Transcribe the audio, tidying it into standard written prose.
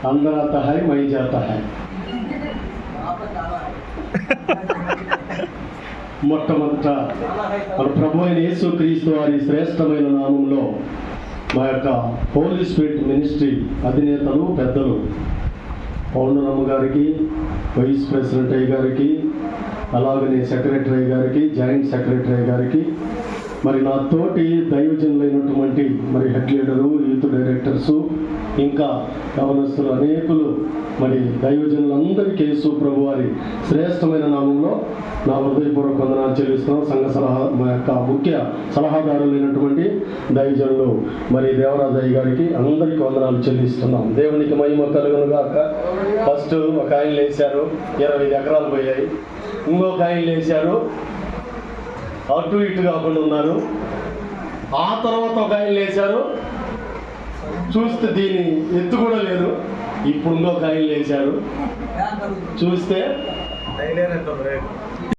अंदर आता है मैं जाता है. మొట్టమొదట మన ప్రభు అయిన యేసుక్రీస్తు వారి శ్రేష్టమైన నామంలో మా యొక్క హోలీ స్పిరిట్ మినిస్ట్రీ అధినేతలు పెద్దలు పౌర్ణరమ్మ గారికి, వైస్ ప్రెసిడెంట్ అయ్య గారికి, అలాగనే సెక్రటరీ గారికి, జాయింట్ సెక్రటరీ గారికి, మరి నా తోటి దైవజనులైనటువంటి మరి హెడ్ లీడరు, యూత్ డైరెక్టర్సు, ఇంకా గవర్నర్సులు అనేకులు, మరి దైవజనులందరికీ యేసు ప్రభు వారి శ్రేష్టమైన నామంలో నా హృదయపూర్వక వందనాలు చెల్లిస్తున్నాం. సంఘ మా యొక్క ముఖ్య సలహాదారులైనటువంటి దైవజనులు మరి దేవరాజయ్య గారికి అందరికీ వందనాలు చెల్లిస్తున్నాం. దేవునికి మహిమ కలుగును గాక. ఫస్ట్ ఒక ఆయన లేచారు, 25 ఎకరాలు పోయాయి. ఇంకొక ఆయన లేచారు, అటు ఇటు కాకుండా ఉన్నారు. ఆ తర్వాత ఒక ఆయన లేచారు, చూస్తే దీని ఎత్తు కూడా లేదు. ఇప్పుడు ఇంకొక ఆయన లేచారు, చూస్తే